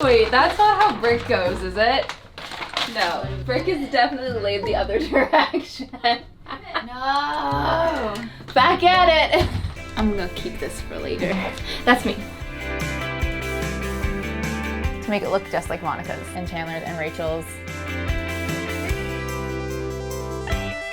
Wait, that's not how brick goes, is it? No, brick is definitely laid the other direction. No. Back at it. I'm gonna keep this for later. That's me. To make it look just like Monica's and Chandler's and Rachel's.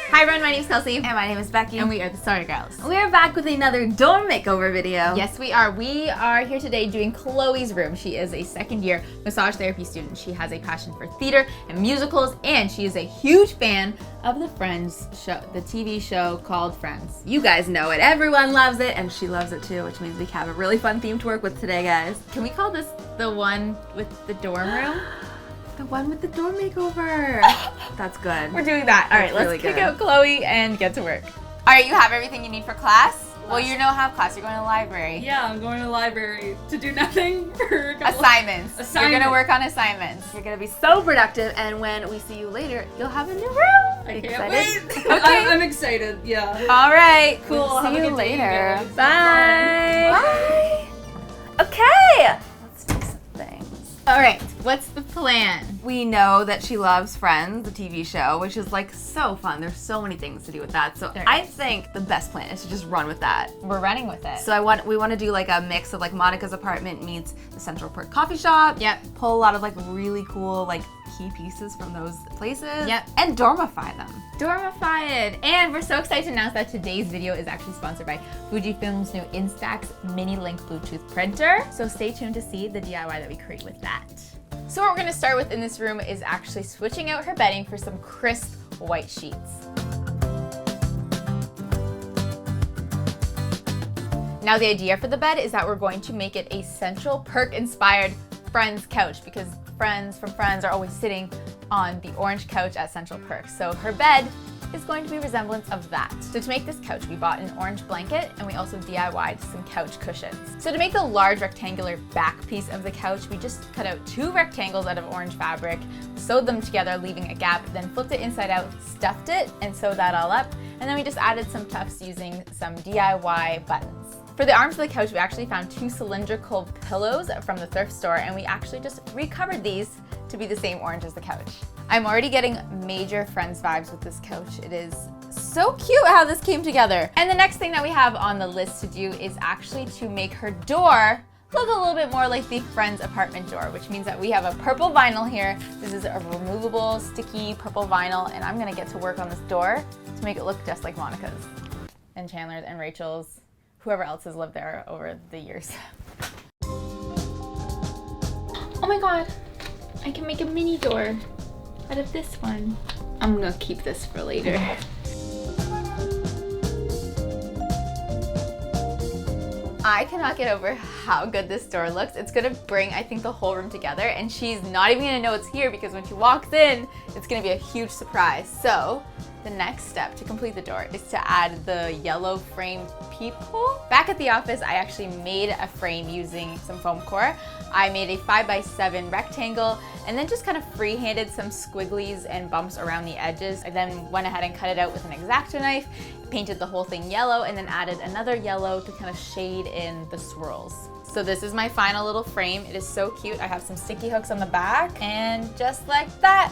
Hi everyone, my name is Kelsey. And my name is Becky. And we are the Sorry Girls. We're back with another dorm makeover video. Yes, we are. We are here today doing Chloe's room. She is a second-year massage therapy student. She has a passion for theater and musicals, and she is a huge fan of the Friends show, the TV show called Friends. You guys know it. Everyone loves it, and she loves it too, which means we have a really fun theme to work with today, guys. Can we call this the one with the dorm room? The one with the dorm makeover. That's good. We're doing that. All right, let's really kick good. out Chloe and get to work. All right, you have everything you need for class? Well, you don't have class. You're going to the library. Yeah, I'm going to the library to do nothing for a couple Assignments. You're going to work on assignments. You're going to be so productive, and when we see you later, you'll have a new room. I can't Excited? wait. Okay. I'm excited, yeah. All right. Cool. See Have a you good day, you later. guys. Bye. Okay. Let's do some things. All right, what's the plan? We know that she loves Friends, the TV show, which is like so fun. There's so many things to do with that. So I think the best plan is to just run with that. We're running with it. So we want to do like a mix of like Monica's apartment meets the Central Park coffee shop. Yep. Pull a lot of like really cool like key pieces from those places. Yep. And dormify them. Dormify it. And we're so excited to announce that today's video is actually sponsored by FUJIFILM's new INSTAX mini link Bluetooth printer. So stay tuned to see the DIY that we create with that. So what we're gonna start with in this room is actually switching out her bedding for some crisp white sheets. Now the idea for the bed is that we're going to make it a Central Perk inspired Friends couch, because friends from Friends are always sitting on the orange couch at Central Perk. So her bed is going to be a resemblance of that. So to make this couch, we bought an orange blanket and we also DIY'd some couch cushions. So to make the large rectangular back piece of the couch, we just cut out 2 rectangles out of orange fabric, sewed them together, leaving a gap, then flipped it inside out, stuffed it, and sewed that all up. And then we just added some tufts using some DIY buttons. For the arms of the couch, we actually found 2 cylindrical pillows from the thrift store, and we actually just recovered these to be the same orange as the couch. I'm already getting major Friends vibes with this couch. It is so cute how this came together. And the next thing that we have on the list to do is actually to make her door look a little bit more like the Friends apartment door, which means that we have a purple vinyl here. This is a removable, sticky purple vinyl, and I'm gonna get to work on this door to make it look just like Monica's and Chandler's and Rachel's, whoever else has lived there over the years. Oh my god, I can make a mini door out of this one. I'm gonna keep this for later. I cannot get over how good this door looks. It's gonna bring, I think, the whole room together, and she's not even gonna know it's here because when she walks in, it's gonna be a huge surprise. So the next step to complete the door is to add the yellow frame peephole. Back at the office, I actually made a frame using some foam core. I made a 5x7 rectangle and then just kind of freehanded some squigglies and bumps around the edges. I then went ahead and cut it out with an X-Acto knife, painted the whole thing yellow, and then added another yellow to kind of shade in the swirls. So this is my final little frame. It is so cute. I have some sticky hooks on the back, and just like that.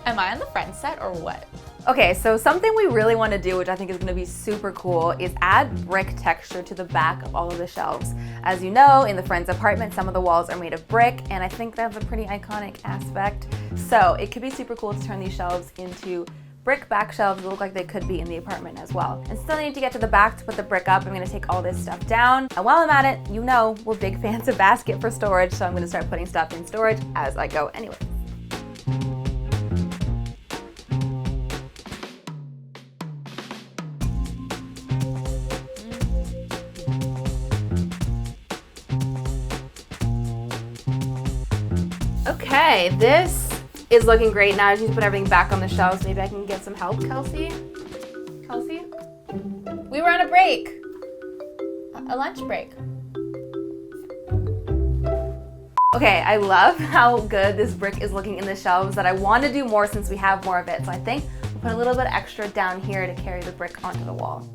Am I on the Friends set or what? Okay, so something we really want to do, which I think is going to be super cool, is add brick texture to the back of all of the shelves. As you know, in the Friends apartment, some of the walls are made of brick, and I think that's a pretty iconic aspect. So it could be super cool to turn these shelves into brick back shelves that look like they could be in the apartment as well. And still need to get to the back to put the brick up. I'm going to take all this stuff down. And while I'm at it, you know, we're big fans of basket for storage, so I'm going to start putting stuff in storage as I go anyway. Okay, this is looking great. Now I just need to put everything back on the shelves. Maybe I can get some help, Kelsey? Kelsey? We were on a break. A lunch break. Okay, I love how good this brick is looking in the shelves, that I want to do more since we have more of it. So I think we'll put a little bit extra down here to carry the brick onto the wall.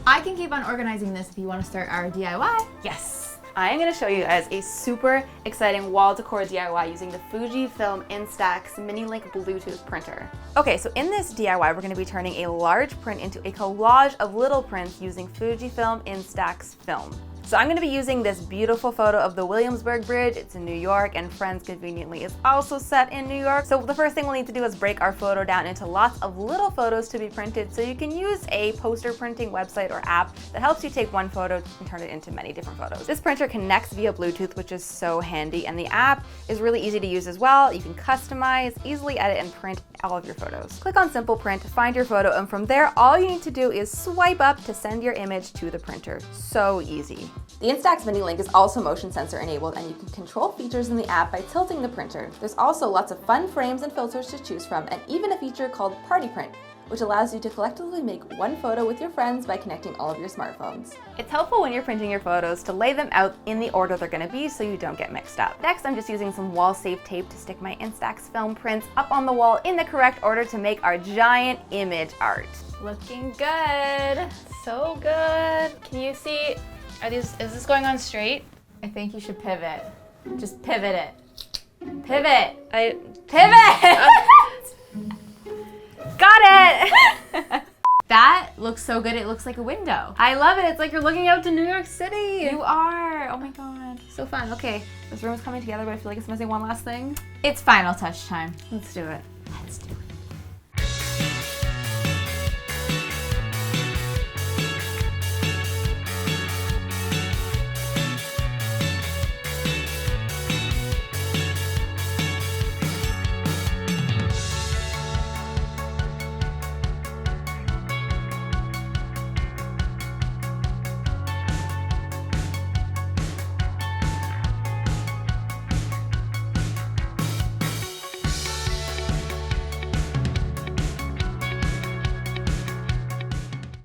I can keep on organizing this if you want to start our DIY. Yes. I am going to show you guys a super exciting wall decor DIY using the FUJIFILM INSTAX mini-link Bluetooth printer. Okay, so in this DIY, we're going to be turning a large print into a collage of little prints using FUJIFILM INSTAX film. So I'm going to be using this beautiful photo of the Williamsburg Bridge. It's in New York, and Friends conveniently is also set in New York. So the first thing we'll need to do is break our photo down into lots of little photos to be printed. So you can use a poster printing website or app that helps you take one photo and turn it into many different photos. This printer connects via Bluetooth, which is so handy, and the app is really easy to use as well. You can customize, easily edit, and print all of your photos. Click on Simple Print to find your photo, and from there, all you need to do is swipe up to send your image to the printer. So easy. The INSTAX Mini Link is also motion sensor enabled, and you can control features in the app by tilting the printer. There's also lots of fun frames and filters to choose from, and even a feature called Party Print, which allows you to collectively make one photo with your friends by connecting all of your smartphones. It's helpful when you're printing your photos to lay them out in the order they're going to be so you don't get mixed up. Next, I'm just using some wall-safe tape to stick my INSTAX film prints up on the wall in the correct order to make our giant image art. Looking good. So good. Can you see, is this going on straight? I think you should pivot. Just pivot it. Pivot. Pivot! Got it! That looks so good, it looks like a window. I love it. It's like you're looking out to New York City. You are. Oh my god. So fun. Okay, this room is coming together, but I feel like it's missing one last thing. It's final touch time. Let's do it. Let's do it.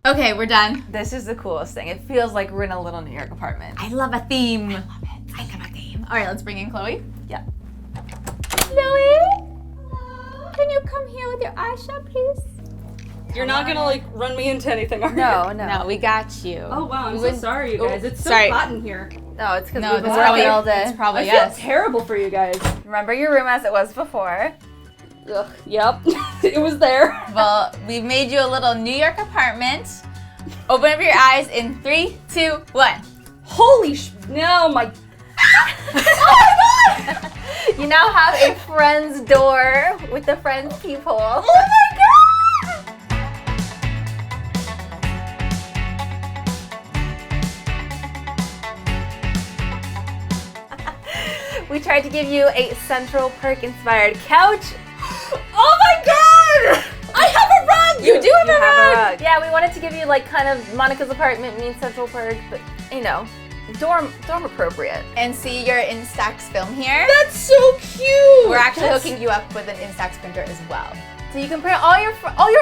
Okay, we're done. This is the coolest thing. It feels like we're in a little New York apartment. I love a theme. I love it. I love a theme. All right, let's bring in Chloe. Yeah. Chloe? Can you come here with your eyeshadow, please? You're not gonna like run me into anything, are you? No. No, we got you. Oh wow, I'm so sorry, you guys. It's so sorry. hot in here. No, it's because No, we've been it's working probably all day. It's probably I feel us. terrible for you guys. Remember your room as it was before. Ugh, yep, it was there. Well, we've made you a little New York apartment. Open up your eyes in 3, 2, 1. Holy no, my. Oh my god! You now have a friend's door with the friend's peephole. Oh my god! We tried to give you a Central Perk inspired couch. Oh my god! I have a rug! You do have You a have rug! a rug. Yeah, we wanted to give you like kind of Monica's apartment means Central Perk, but you know, dorm appropriate. And see your INSTAX film here. That's so cute! We're actually hooking you up with an INSTAX printer as well. So you can print all your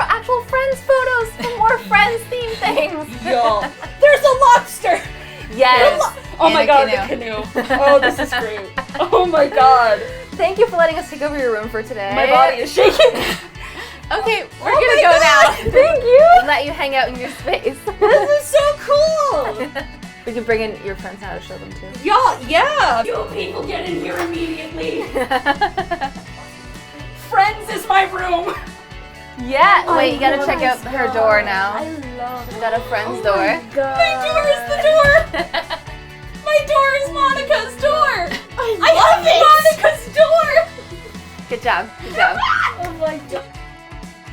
actual friends' photos for more friends themed things. Yo, there's a lobster! Yes. Oh And my a god, canoe. the canoe. Oh, this is great. Oh my god. Thank you for letting us take over your room for today. My body is shaking. Okay, we're Oh gonna my go God, now. Thank you! And let you hang out in your space. This is so cool! We can bring in your friends now to show them too. Y'all, yeah! You people get in here immediately! Friends is my room! Yeah. Wait, you gotta check out her door now. I love She's got a friend's door. My door is the door! My door is Monica's door! I love Monica's door! Good job. Good job. Oh my god.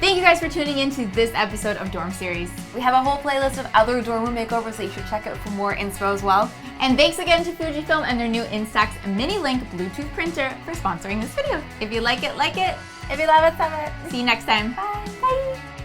Thank you guys for tuning in to this episode of Dorm Series. We have a whole playlist of other dorm room makeovers that you should check out for more inspo as well. And thanks again to Fujifilm and their new INSTAX Mini Link Bluetooth printer for sponsoring this video. If you like it, like it. If you love it, love it. See you next time. Bye. Bye.